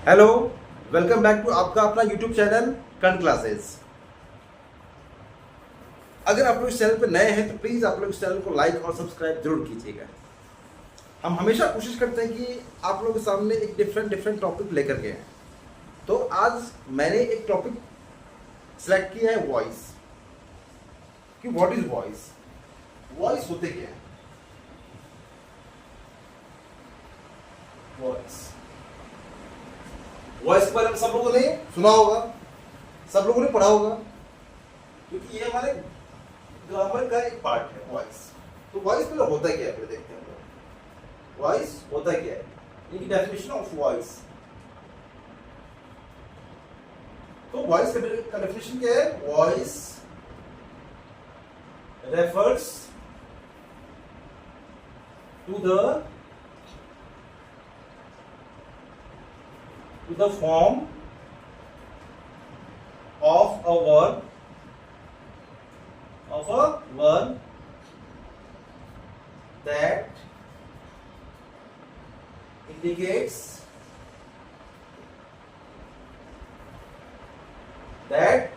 Hello, welcome back to आपका अपना YouTube channel कर्ण classes. अगर आप लोग इस चैनल पर नए हैं तो प्लीज़ आप लोग इस चैनल को लाइक और सब्सक्राइब जरूर कीजिएगा। हम हमेशा कोशिश करते हैं कि आप लोगों के सामने एक डिफरेंट टॉपिक लेकर के आए। तो आज मैंने एक टॉपिक सिलेक्ट किया है वॉइस, कि व्हाट इज वॉइस, वॉइस होते क्या है। वॉइस के बारे में सब लोगों ने सुना होगा, सब लोगों ने पढ़ा होगा, क्योंकि ये हमारे ग्रामर का एक पार्ट है वॉइस। तो वॉइस पहले होता क्या है, पहले देखते हैं। वॉइस होता क्या है, इनकी डेफिनेशन ऑफ वॉइस। तो वॉइस का डेफिनेशन क्या है? Voice refers to the form of a verb that indicates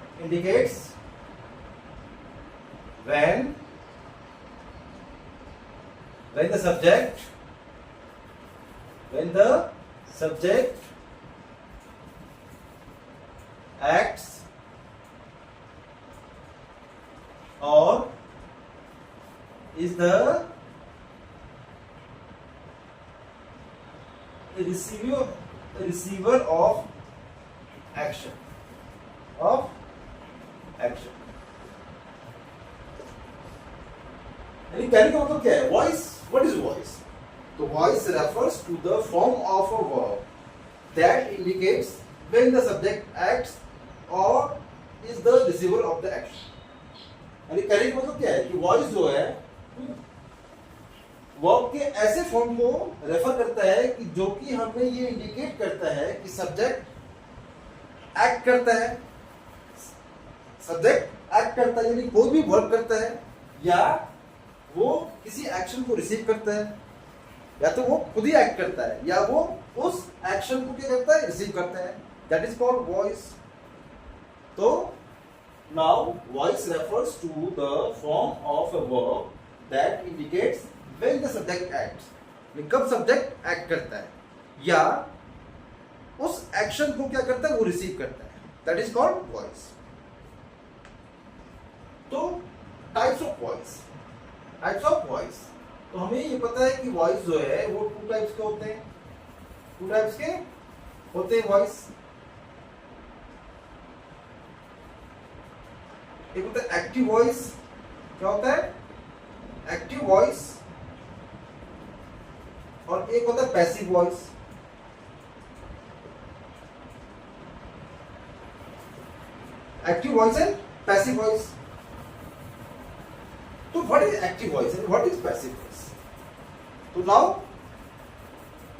when the subject acts or is the receiver of action. यानी कहने का मतलब क्या है? Voice, what is voice? तो voice refers to the form of a verb that indicates when the subject acts or is the receiver of the action. यानी कहने का मतलब क्या है कि वॉइस जो है वर्ब के ऐसे फॉर्म को रेफर करता है कि जो कि हमें ये इंडिकेट करता है कि सब्जेक्ट एक्ट करता है, यानी कोई भी वर्ब करता है, या वो किसी एक्शन को रिसीव करता है, या तो वो खुद ही एक्ट करता है, या वो उस एक्शन को क्या करता है? रिसीव करता है। That is called voice. So now voice refers to the form of a verb that indicates when the subject acts. कब सब्जेक्ट एक्ट करता है या उस एक्शन को क्या करता है? वो रिसीव करता है। That is called voice. तो टाइप्स ऑफ वॉइस, तो हमें ये पता है कि वॉइस जो है वो टू टाइप्स के होते हैं वॉइस। एक होता है एक्टिव वॉइस। क्या होता है? Active voice. और एक होता है passive voice. Active voice and passive voice. तो what is active voice and what is passive voice? तो now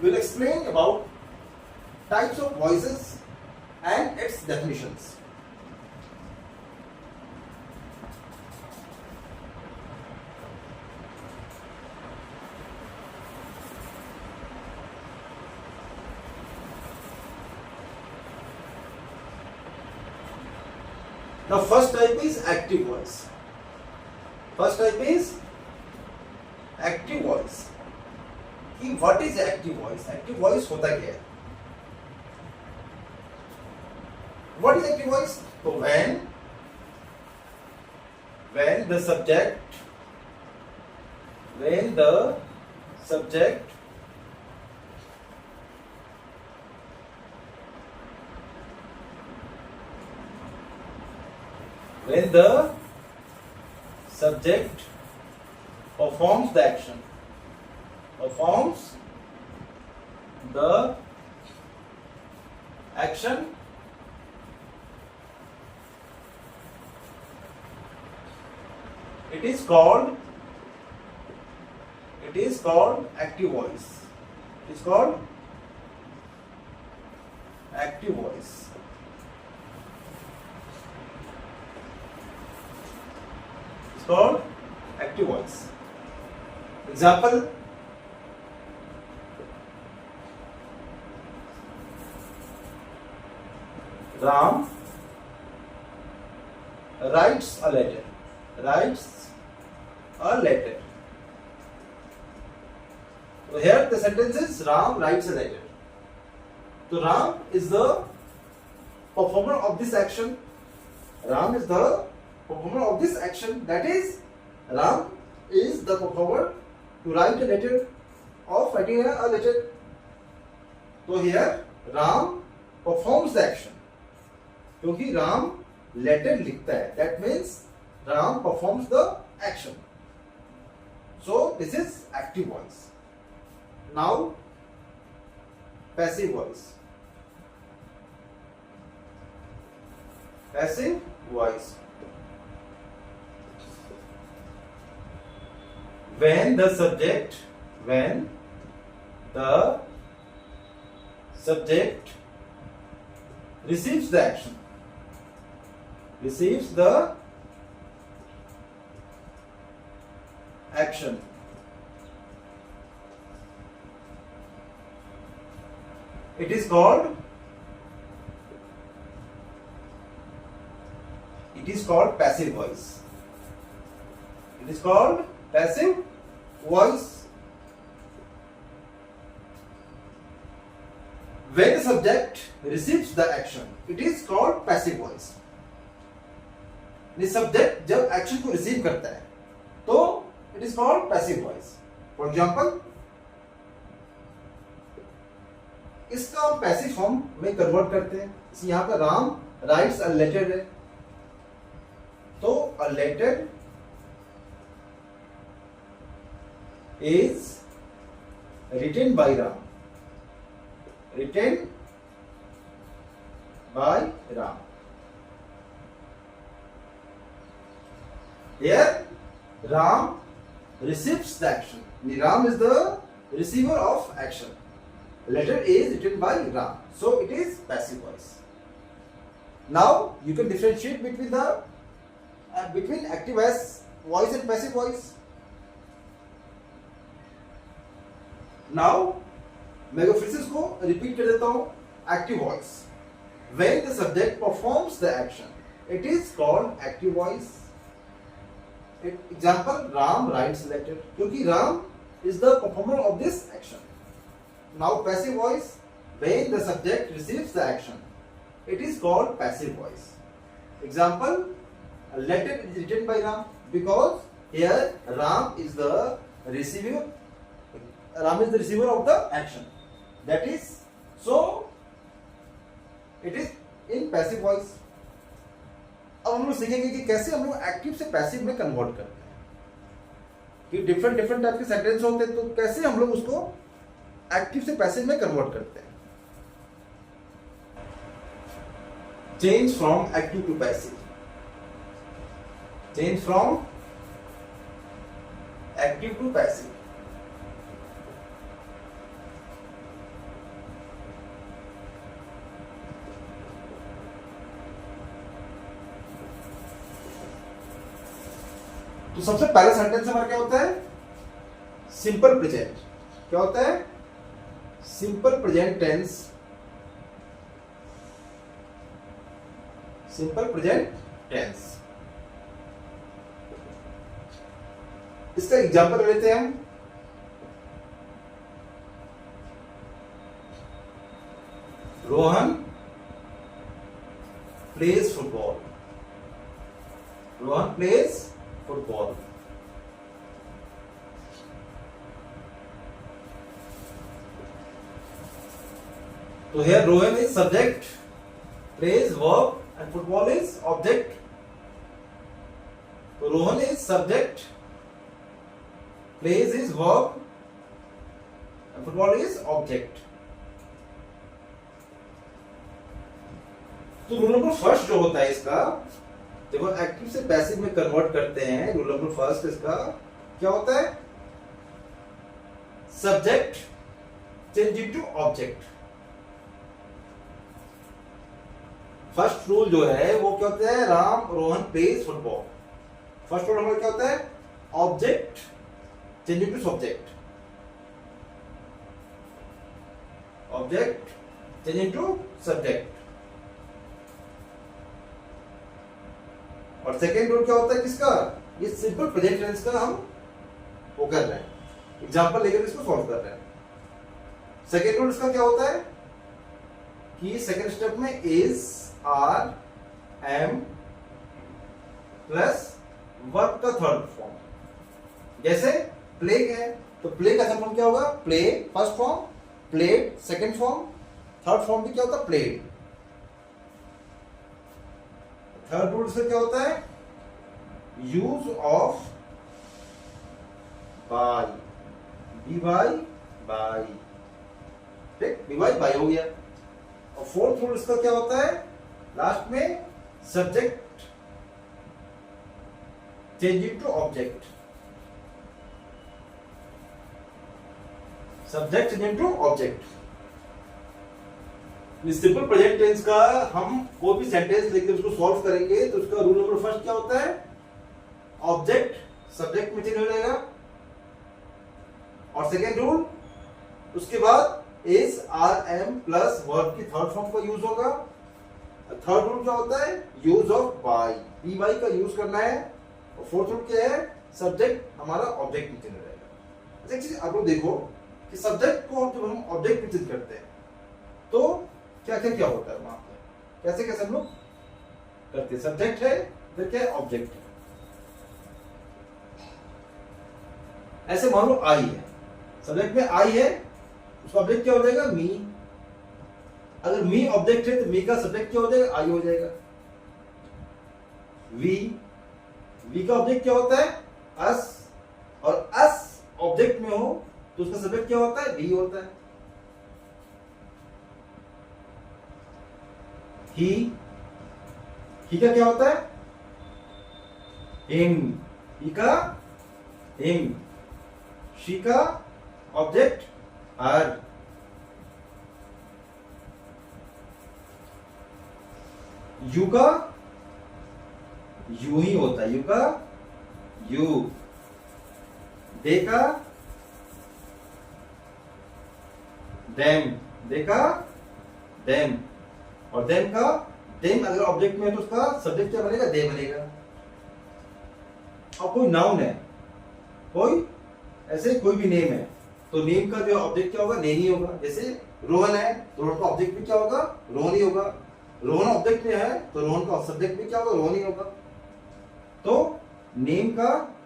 we'll explain about types of voices and its definitions. Now first type is active voice. कि what is active voice? Active voice होता क्या है? What is active voice? तो when the subject performs the action, it is called active voice. It is called active voice. It's called active voice. Example, Ram writes a letter. Writes a letter. So here the sentence is Ram writes a letter. So Ram is the performer of this action. Ram is the performer of this action. That is, Ram is the performer to write a letter, of writing a letter. So here Ram performs the action. क्योंकि Ram letter लिखता है, that means Ram performs the action. So this is active voice. Now passive voice. Passive voice. When the subject receives the action, it is called passive voice. It is called passive voice. When the subject receives the action, it is called passive voice. Subject जब action को receive करता है तो it is called passive voice. For example, इसका हम passive form में convert करते हैं. यहां पर राम राइट्स अ लेटर है, तो a letter is written by Ram. Here, Ram receives the action. Ram is the receiver of action. Letter is written by Ram, so it is passive voice. Now you can differentiate between active voice and passive voice. Now मैं फिर से इसको repeat कर देता हूँ. Active voice. When the subject performs the action, it is called active voice. Example, Ram writes letter. क्योंकि Ram is the performer of this action. Now passive voice, when the subject receives the action, it is called passive voice. Example, a letter is written by Ram, because here Ram is the receiver. Ram is the receiver of the action. That is, so it is in passive voice. अब हम लोग सीखेंगे कि कैसे हम लोग active से passive में कन्वर्ट करते हैं. कि डिफरेंट टाइप के सेंटेंस होते हैं, तो कैसे हम लोग उसको एक्टिव से पैसिव में कन्वर्ट करते हैं. Change from active to passive. Change from active to passive. तो सबसे पहला सेंटेंस हमारा क्या होता है? Simple present. क्या होता है? Simple present tense. Simple present tense. इसका एग्जांपल लेते हैं हम. Rohan plays football. Rohan plays football. So here Rohan is subject, plays verb, and football is object. So Rohan is subject, plays is verb, and football is object. तो rule number first जो होता है इसका, देखो एक्टिव से पैसिव में convert करते हैं. रूल नंबर फर्स्ट इसका क्या होता है? Subject changing to object. First rule जो है वो क्या होता है? Ram Rohan plays football. First rule हमारा क्या होता है? Object changing to subject. Object changing to subject. और सेकेंड रूल क्या होता है किसका, ये सिंपल प्रेजेंट टेंस का हम वो कर रहे हैं, एग्जांपल लेकर इसको सॉल्व कर रहे हैं। सेकेंड रूल इसका क्या होता है कि सेकेंड स्टेप में is are am plus verb का थर्ड फॉर्म, जैसे प्लेग है तो प्ले का थर्ड फॉर्म क्या होगा, play first form, played second form, third form भी क्या होता है प्लेड। थर्ड रूल से क्या होता है, use of by, be by by, ठीक, बी बाय बाय हो गया। और फोर्थ रूल इसका क्या होता है, लास्ट में subject changing to object, subject changing to object. Simple present tense का हम कोई भी सेंटेंस लेकर उसको सॉल्व करेंगे तो उसका रूल नंबर फर्स्ट क्या होता है, ऑब्जेक्ट सब्जेक्ट में चेंज हो जाएगा, और सेकेंड रूल उसके बाद is are am plus verb की थर्ड फॉर्म का यूज होगा। थर्ड रूल क्या होता है, use of by, be by का यूज करना है। और फोर्थ रूल क्या है, सब्जेक्ट हमारा ऑब्जेक्ट में चेंज हो जाएगा। एक चीज आप लोग देखो कि सब्जेक्ट को जब हम ऑब्जेक्ट में चेंज करते हैं तो क्या क्या होता है वहां पर, कैसे कैसे हम लोग करते हैं, सब्जेक्ट है फिर क्या है ऑब्जेक्ट है। ऐसे मान लो आई है, सब्जेक्ट में आई है, उसका ऑब्जेक्ट क्या हो जाएगा, मी। अगर मी ऑब्जेक्ट है तो मी का सब्जेक्ट क्या हो जाएगा, आई हो जाएगा। वी का ऑब्जेक्ट क्या होता है, अस, और अस ऑब्जेक्ट में हो तो उसका सब्जेक्ट क्या होता है, वी होता है। ही का क्या होता है, हिम, ही का हिम, शी का ऑब्जेक्ट हर, यू का यू ही होता है, यू का यू, दे का देम, दे का देम, और देम का देम अगर ऑब्जेक्ट में है तो उसका सब्जेक्ट क्या बनेगा, दे बनेगा। और कोई नाउन है, कोई ऐसे कोई भी नेम है तो नेम का जो ऑब्जेक्ट क्या होगा, नेम ही होगा। जैसे रोहन है तो रोहन का ऑब्जेक्ट भी क्या होगा, रोहन ही होगा। रोहन ऑब्जेक्ट में है तो रोहन का सब्जेक्ट भी क्या होगा, रोहन ही होगा। तो नेम का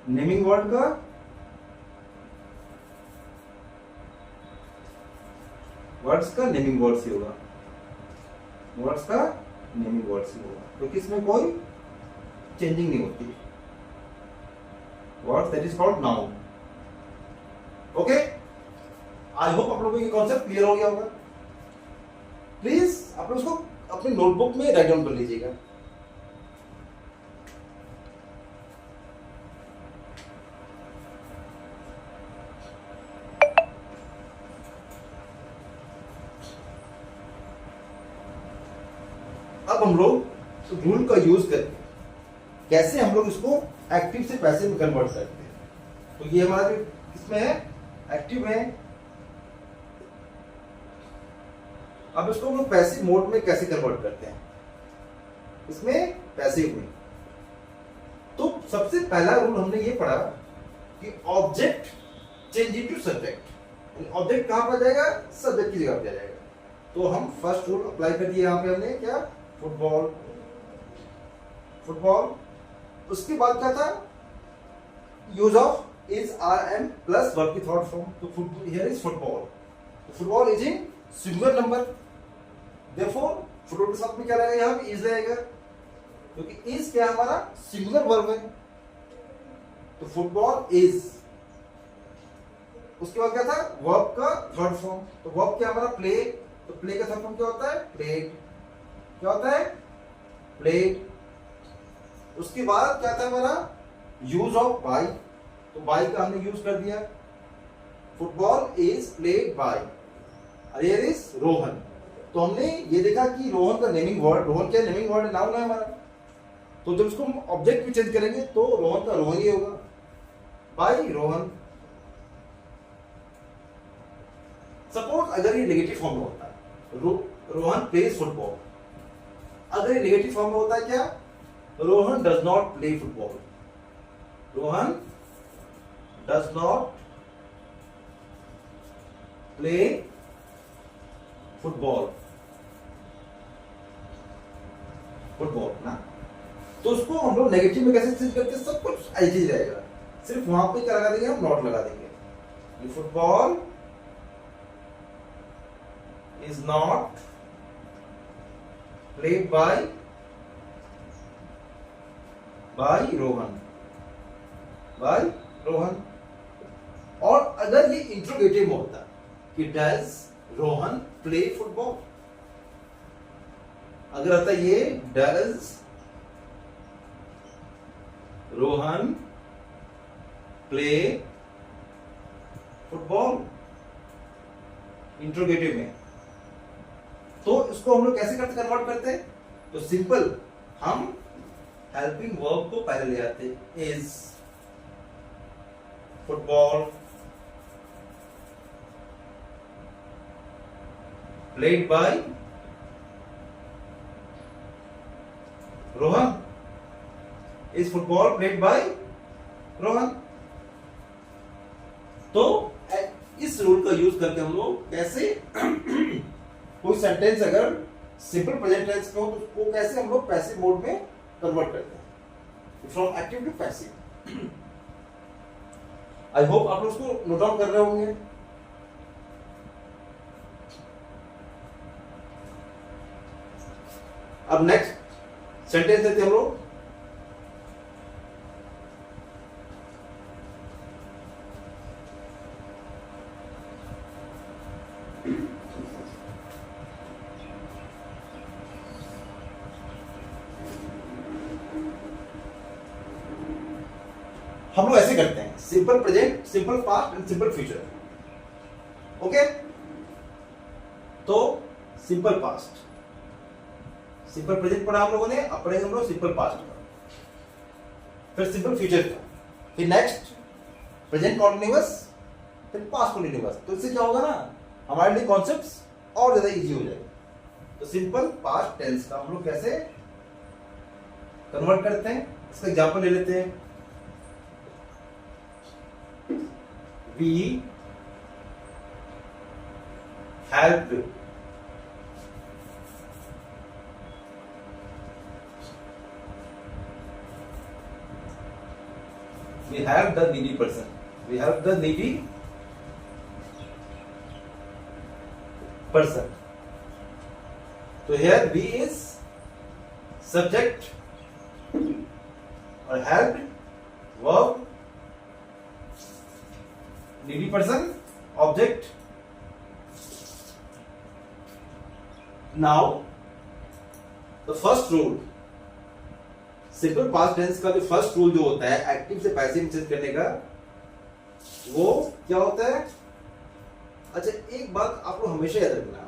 नेमिंग वर्ड का वर्ड्स का नेमिंग वर्ड्स ही होगा, वर्ड्स का नेमिंग वर्ड्स ही होगा, क्योंकि इसमें कोई चेंजिंग नहीं होती। Words that is called noun. Okay, I hope आप लोगों को ये कॉन्सेप्ट क्लियर हो गया होगा। प्लीज आप लोग उसको अपनी नोटबुक में राइट डाउन कर लीजिएगा। अब हम लोग रूल का यूज करके कैसे हम लोग इसको एक्टिव से पैसिव में कन्वर्ट करते हैं। तो ये हमारा जो इसमें है एक्टिव है, अब इसको हम लोग पैसिव मोड में कैसे कन्वर्ट करते हैं, इसमें पैसिव में। तो सबसे पहला रूल हमने ये पढ़ा कि object change into subject, object कहां पर जाएगा, सब्जेक्ट की जगह पर जाएगा। तो हम फर्स्ट रूल अप्लाई कर दिए यहां पे हमने, क्या, फुटबॉल, फुटबॉल। उसके बाद क्या था, use of is are am plus verb की थर्ड फॉर्म। तो here is football, football is in singular number, therefore football के साथ में क्या रहेगा, यहां पे इज रहेगा, क्योंकि इज क्या हमारा सिंगुलर वर्ब है। तो फुटबॉल इज, उसके बाद क्या था, वर्ब का थर्ड फॉर्म। तो वर्ब क्या हमारा प्ले, तो प्ले का थर्ड फॉर्म क्या होता है, प्लेड। क्या होता है, प्लेड। उसके बाद क्या था हमारा, यूज ऑफ बाय, तो बाय का हमने यूज कर दिया। Football is played by, here is Rohan. तो हमने ये देखा कि रोहन का नेमिंग वर्ड, रोहन क्या नेमिंग वर्ड, नाउन है हमारा। तो जब उसको हम ऑब्जेक्ट भी चेंज करेंगे तो रोहन का रोहन ही होगा, बाय रोहन। सपोज अगर ये नेगेटिव फॉर्म में होता है, रोहन प्लेज फुटबॉल, अगर ये नेगेटिव फॉर्म में होता है क्या, Rohan does not play football, Rohan does not play football, football ना, तो उसको हम लोग नेगेटिव में कैसे चेंज करते हैं, सब कुछ ऐसे ही रहेगा, सिर्फ वहां पे क्या लगा देंगे, हम नॉट लगा देंगे। Football is not played by Rohan, by Rohan. और अगर ये इंट्रोगेटिव में होता कि डज रोहन प्ले फुटबॉल, अगर आता ये does Rohan play football interrogative में, तो इसको हम लोग कैसे करते, कन्वर्ट करते हैं, तो सिंपल हम हेल्पिंग वर्ब को पहले ले आते, is football played by Rohan, is football played by Rohan. तो इस रूल का यूज करके हम लोग कैसे कोई सेंटेंस अगर सिंपल प्रेजेंट टेंस में हो तो उसको कैसे हम लोग पैसिव मोड में कन्वर्ट करते हैं, from active to passive. I hope आप लोग उसको नोट डाउन कर रहे होंगे। अब नेक्स्ट सेंटेंस देते हम लोग, हम लोग ऐसे करते हैं, simple present, simple past and simple future. Okay, तो सिंपल पास्ट, सिंपल प्रेजेंट पढ़ा हम लोगों ने, अब पढ़ेंगे हम लोग सिंपल पास्ट का, फिर सिंपल फ्यूचर का, फिर नेक्स्ट प्रेजेंट कॉन्टिन्यूअस, फिर पास्ट कॉन्टिन्यूअस। तो इससे क्या होगा ना, हमारे लिए कॉन्सेप्ट्स और ज्यादा इजी हो जाएगा। तो सिंपल पास्ट टेंस का हम लोग कैसे कन्वर्ट करते हैं, इसका एग्जांपल ले लेते हैं। We helped the needy person. We help the needy person. So here we is subject or helped, verb, needy person, object. Now the first rule, simple past tense का जो फर्स्ट रूल जो होता है active से passive में change करने का, वो क्या होता है। अच्छा, एक बात आप लोग हमेशा याद रखना,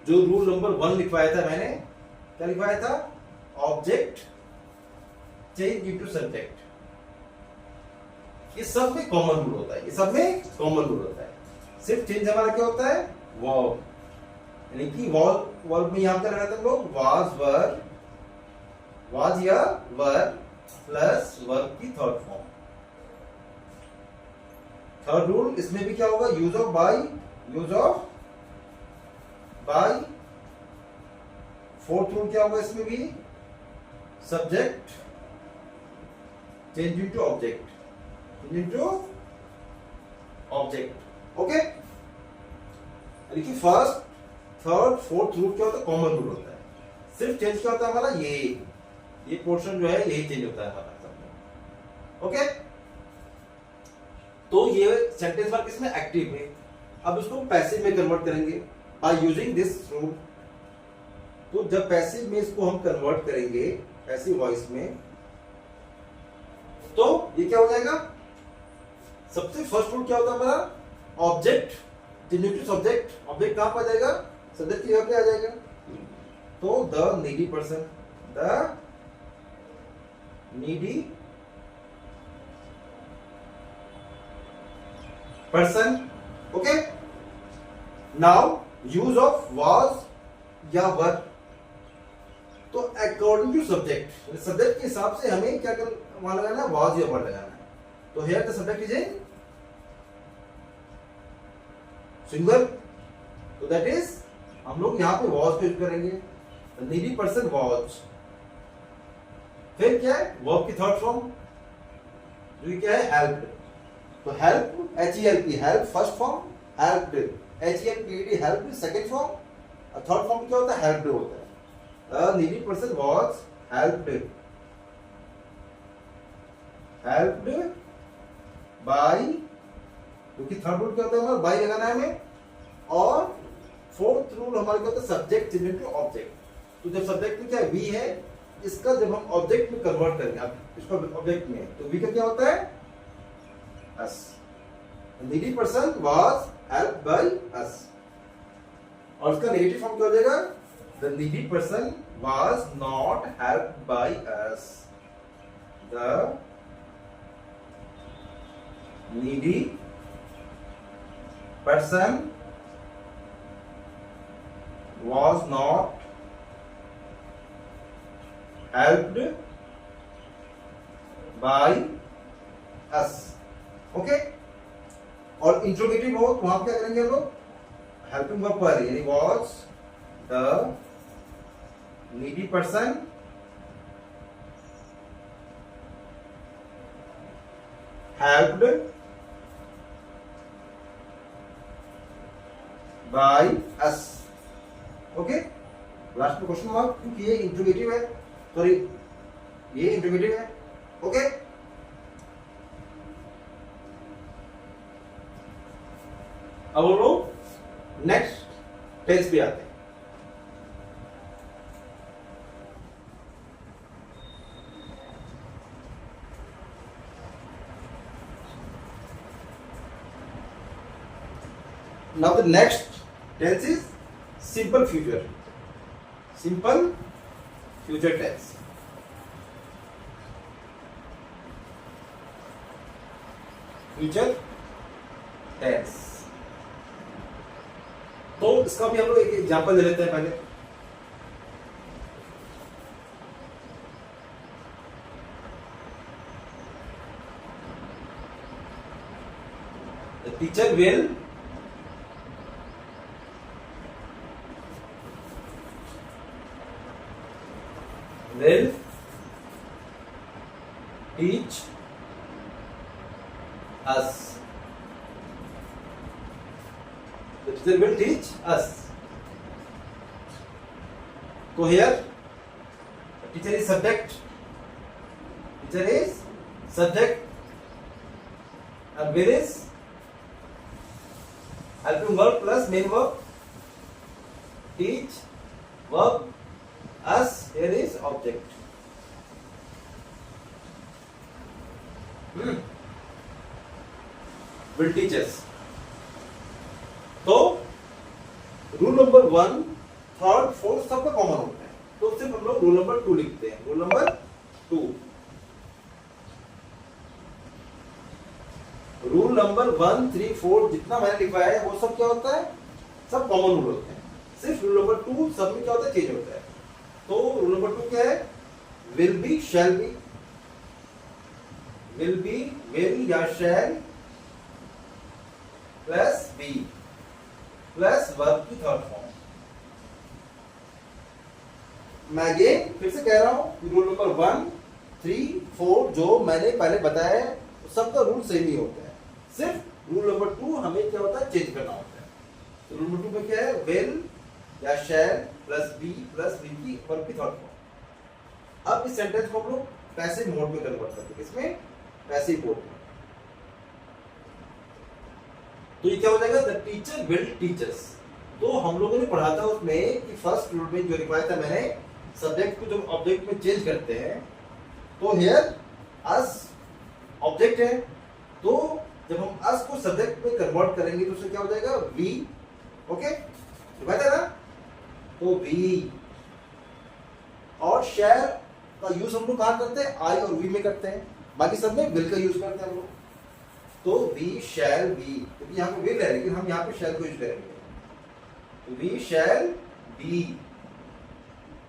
जो रूल नंबर 1 लिखवाया था मैंने, क्या लिखवाया था, ऑब्जेक्ट चेंज इनटू सब्जेक्ट। ये सब में कॉमन रूल होता है, ये सब में कॉमन रूल होता है। सिर्फ चेंज हमारा क्या होता है, वर्ब, यानी कि वर्ब में यहां पर लगाते हम लोग वाज वर, वाज या वर प्लस वर्ब की थर्ड फॉर्म। थर्ड रूल इसमें भी क्या होगा, use of by, use of by. Fourth rule क्या होगा इसमें भी, subject change into object, into object। Okay, यानी कि फर्स्ट, थर्ड, फोर्थ रूल क्या होता है, कॉमन रूल होता है। सिर्फ चेंज क्या होता है हमारा, ये पोर्शन जो है यही चेंज होता है हमारा सब। ओके, तो ये सेंटेंस वर्क इसमें एक्टिव है। अब इसको पैसिव में कन्वर्ट करेंगे बाय यूजिंग दिस रूल। तो जब पैसिव में इसको हम कन्वर्ट करेंगे पैसिव वॉइस में, तो ये क्या हो जाएगा, सबसे फर्स्ट रूल क्या होता है हमारा, object change into subject. Object कहां पर आ जाएगा, सब्जेक्ट की जगह पे आ जाएगा। तो the needy person, the needy person. Okay, now use of was या वर। तो अकॉर्डिंग टू सब्जेक्ट, सब्जेक्ट के हिसाब से हमें क्या कर वहां लगाना है, वाज या वर्ड लगाना है। तो here the subject is in single, तो दैट इज हम लोग यहाँ पे वाज को यूज करेंगे, द नीडी पर्सन वाज। फिर क्या है, वर्ब की थर्ड फॉर्म जो कि क्या है, हेल्प्ड। तो help, H-E-L-P, help first form, helped H-E-L-P-E-D, helped second form, और थर्ड फॉर्म क्या होता है, हेल्प्ड होता है। A needy person was helped by, क्योंकि थर्ड रूल क्या होता है हमारा, बाय लगाना है हमें, और फोर्थ रूल हमारे क्या होता है, सब्जेक्ट चेंज इनटू ऑब्जेक्ट। तो जब सब्जेक्ट में क्या है, वी है, इसका जब हम ऑब्जेक्ट में कन्वर्ट करेंगे, अब इसको ऑब्जेक्ट में, तो वी का क्या होता है, us. Needy person was helped by us, और उसका नेगेटिव फॉर्म क्या हो जाएगा, the needy person was not helped by us. The needy person was not helped by us. Okay? और इंट्रोगेटिव हो तो वहां क्या करेंगे हम लोग, हेल्पिंग वर्ब पर, यानी was the needy person helped by us. Okay, last में क्वेश्चन मार्क, क्योंकि ये इंट्रोगेटिव है, सॉरी ये इंट्रोगेटिव है। ओके, अब हम लोग नेक्स्ट टेंस पे आते हैं। Now the next tense is simple future. Simple future tense. Future tense. तो इसका भी हम लोग एक एग्जांपल ले लेते हैं पहले। The teacher will teach us. The teacher will teach us. So here, the teacher is subject. Teacher is subject, and will is helping verb plus main verb. Teach verb, us here is object. Will teach us. तो rule number 1, 3, 4 सबका common होता है, तो सिर्फ हम लोग rule number 2 लिखते हैं। रूल नंबर 2, रूल नंबर 1, 3, 4 जितना मैंने लिखवाया है वो सब क्या होता है, सब कॉमन रूल होते हैं। सिर्फ रूल नंबर 2 सब में क्या होता है, चेंज होता है। तो रूल नंबर 2 क्या है, will be, shall be, will be, will या shall plus be plus verb की थर्ड फॉर्म। मैं अगेन फिर से कह रहा हूं, रूल नंबर 1, 3, 4 जो मैंने पहले बताया है सबका रूल सेम ही होता है, सिर्फ रूल नंबर 2 हमें क्या होता है, चेंज करना होता है। तो रूल नंबर 2 में क्या है, विल या शैल प्लस बी की वर्ब की थर्ड फॉर्म। अब इस सेंटेंस को हम लोग पैसिव मोड में कन्वर्ट करते हैं, इसमें पैसिव मोड में। तो ये क्या हो जाएगा, the teacher will teach us. तो हम लोगों ने पढ़ा था उसमें कि फर्स्ट रूल में जो लिखवाया था मैंने, सब्जेक्ट को जब ऑब्जेक्ट में चेंज करते हैं तो हियर अस ऑब्जेक्ट है, तो जब हम अस को सब्जेक्ट में कन्वर्ट करेंगे तो उससे क्या हो जाएगा, वी। ओके, बताया ना, तो वी और शैल का यूज हम लोग कहां करते हैं, आई और वी में करते हैं, बाकी सब में विल का यूज करते हैं हम लोग। तो वी शैल बी, क्योंकि यहाँ पे विल है लेकिन हम यहाँ पे शैल को यूज करेंगे, we shall be.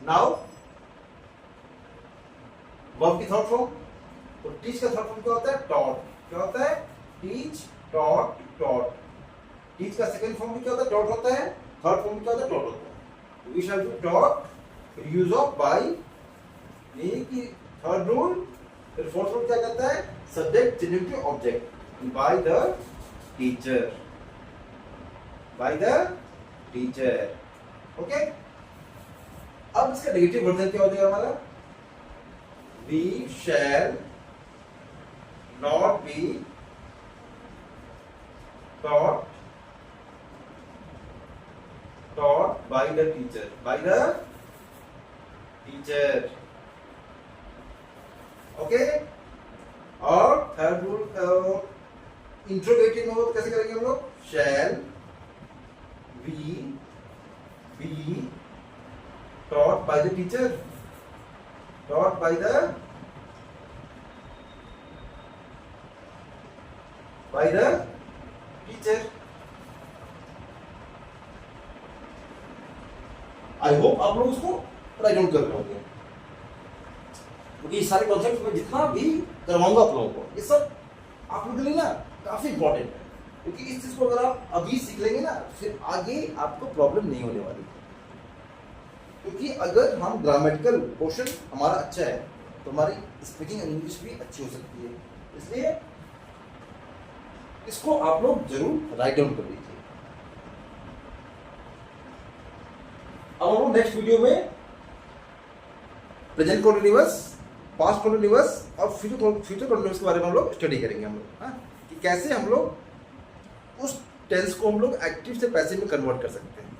Now verb की थर्ड फॉर्म, तो टीच का थर्ड फॉर्म क्या होता है? टॉट। क्या होता है? Teach, taught, taught. टीच का सेकंड फॉर्म भी क्या होता है? टॉट होता है। थर्ड फॉर्म क्या होता है? टॉट होता है। We shall do taught use of by, ये की थर्ड रूल। फिर फोर्थ रूल क्या कहता है? Subject changing to object by the teacher, by the teacher. Okay, अब इसका नेगेटिव वर्जन क्या हो जाएगा हमारा? We shall not be taught by the teacher, by the teacher. Okay, और थर्ड रूल इंट्रोगेटिव में हो तो कैसे करेंगे हम लोग? Shall we be taught by the teacher, taught by the teacher. I hope आप लोग उसको राइट डाउन कर रहे होंगे, क्योंकि सारे कॉन्सेप्ट में जितना भी करवाऊंगा आप लोगों को, ये सब आप लोगों के लिए ना काफी इंपॉर्टेंट है, क्योंकि इस चीज को अगर आप अभी सीख लेंगे ना, फिर आगे आपको प्रॉब्लम नहीं होने वाली। क्योंकि अगर हम ग्रामेटिकल पोर्शन हमारा अच्छा है तो हमारी स्पीकिंग इंग्लिश भी अच्छी हो सकती है। इसलिए इसको आप लोग जरूर राइट डाउन कर लीजिए। अब हम लोग नेक्स्ट वीडियो में प्रेजेंट कॉन्टिन्यूअस, पास्ट कॉन्टिन्यूअस और फ्यूचर कॉन्टिन्यूअस के बारे में हम लोग स्टडी करेंगे हम लोग, हाँ, कि कैसे हम लोग उस टेंस को हम लोग एक्टिव से पैसिव में कन्वर्ट कर सकते हैं।